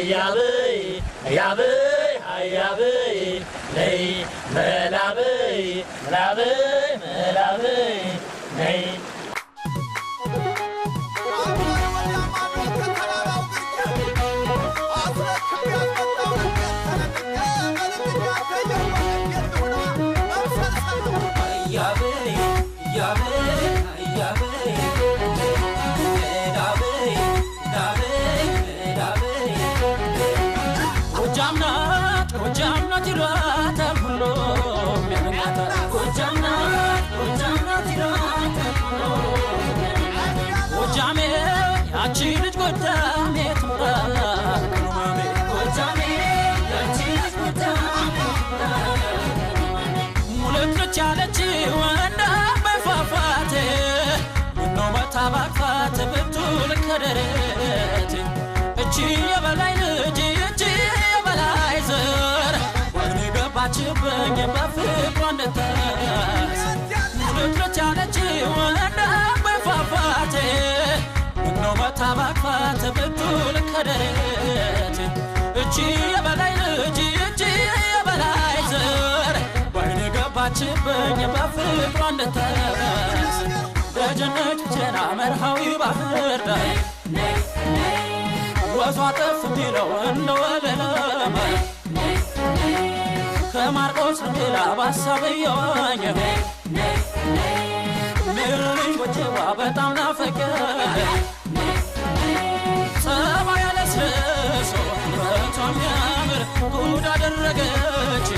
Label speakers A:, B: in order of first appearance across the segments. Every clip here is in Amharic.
A: Nay, Malabe, Nay.
B: ታባክፋት ብቱል ከደረት እቺ የበላይ ልጅ እቺ የበላይ ዘር ወኔ ገባችብኝ በፍቅሯ እንደተስ ልጅ ያለች ወንዳ በፋፋቴ ምነው ታባክፋት ብቱል ከደረት እቺ የበላይ ልጅ እቺ የበላይ ዘር ወኔ ገባችብኝ በፍቅሯ እንደተስ በጀነት ጀና መርሃዊ ባህር ዳር ወዟ ጠፍ ሚለው እንደወለለ ከማርቆስ ሌላ ባሳብ የዋኘ ምርልኝ ጎቼዋ በጣም ናፈቀኝ ጸባይ ያለስለሶ ውበቷ የሚያምር ጉድ አደረገች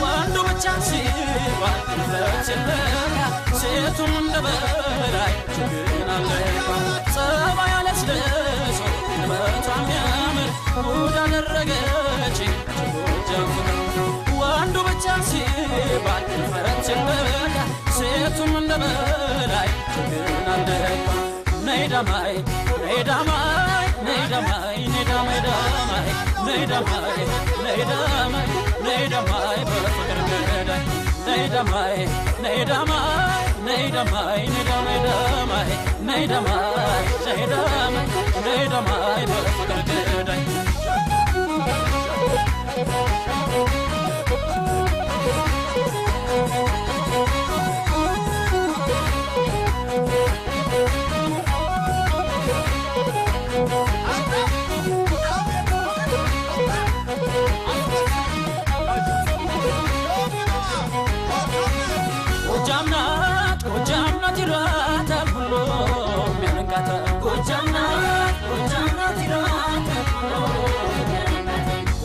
B: ወንዱ ብቻ ሲባል ለችለካ ሴቱም እንደበላይ ችግን አለካ ጸባይ ያለስለሶ ውበቷ የሚያምር ጉድ አደረገች ወንዱ ብቻ ሲባል ለችለካ ሴቱም እንደበላይ ችግን አለካ ነይዳማይ ነይዳማይ ነይዳማይ ነይዳማይ ዳማይ ነይዳማይ ነይዳማይ ነይዳማይ በፍቅር ገዳይ ነይዳማይ ነይዳማይ ነይዳማይ ነይዳማይ ዳማይ ነይዳማይ ነይዳማይ ነይዳማይ በፍቅር ገዳይ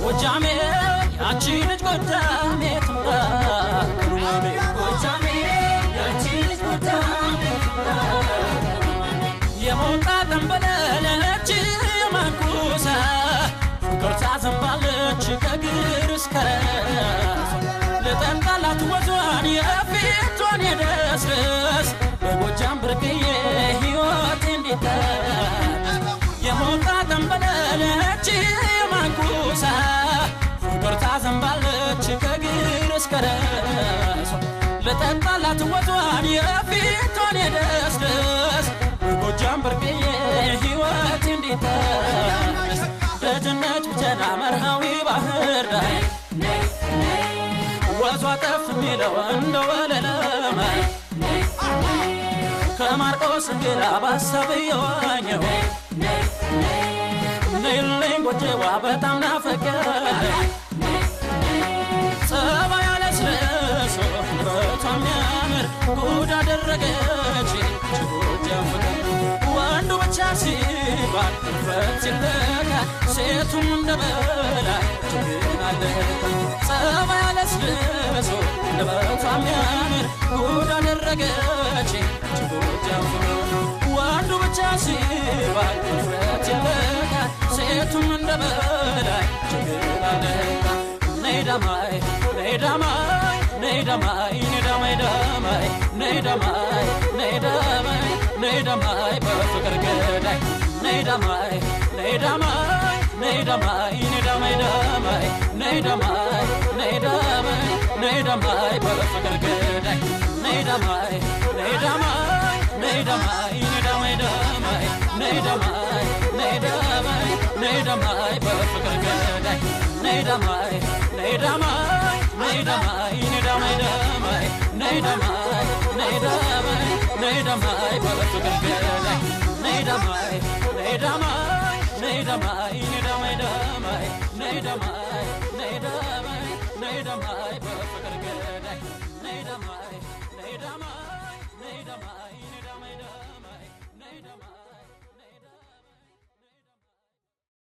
B: ጎጃሜ ያቺ ልጅ ጎጃሜ ትምጣ ጎጃሜ ያቺ ልጅ ጎጃሜ ትምጣ የሞጣ ቀንበለለች የማንኩሳ ፍቅር ታዘንባለች ከግር እስከ ራስ ለጠንቃላት ወዟን የፊቷን የደስደስ በጎጃም ብርቅዬ ሕይወት እንዲታስ የሞጣ ቀንበለለች የማንኩሳ ፍቅር ታዘንባለች ከግር እስከ ራስ ለጠንቃላት ወዟን የፊቷን የደስደስ በጎጃም ብርቅዬ ሕይወት እንዲታስ በጀነት ብቸና መርሃዊ ባህር ዳር ወዟ ጠፍ ሚለው እንደወለለ ከማርቆስ እንግዳ ባሳብ የዋኘው ነይልኝ ጎቼዋ በጣም ናፈቀኝ ጸባይ ያለስለሶ ውበቷ የሚያምር ጉድ አደረገች ጎጃም ወንዱ ብቻ ሲባል ውበት ሲለካ ሴቱም እንደበላይ ችግን አለካ ጸባይ ያለስለሶ ውበቷ የሚያምር ጉድ አደረገች ጎጃም ወንዱ ብቻ ሲባል ውበት ሲለካ ሴቱም እንደበላይ ችግን አለካ ነይዳማይ ነይዳማይ ነይዳማይ ነይዳማይ ዳማይ ነይዳማይ ነይዳማይ ነይዳማይ በፍቅር ገዳይ ነይዳማይ ነይዳማይ ነይዳማይ ነይዳማይ ዳማይ ነይዳማይ ነይዳማይ ነይዳማይ በፍቅር ገዳይ ነይዳማይ ነይዳማይ ነይዳማይ ነይዳማይ ዳማይ ነይዳማይ ነይዳማይ ነይዳማይ በፍቅር ገዳይ ነይዳማይ ነይዳማይ ነይዳማይ ነይዳማይ ዳማይ ነይዳማይ ነይዳማይ ነይዳማይ በፍቅር ገዳይ ነይዳማይ ነይዳማይ ነይዳማይ ነይዳማይ ዳማይ ነይዳማይ ነይዳማይ ነይዳማይ በፍቅር ገዳይ ነይዳማይ ነይዳማይ ነይዳማይ ነይዳማይ ዳማይ ነይዳማይ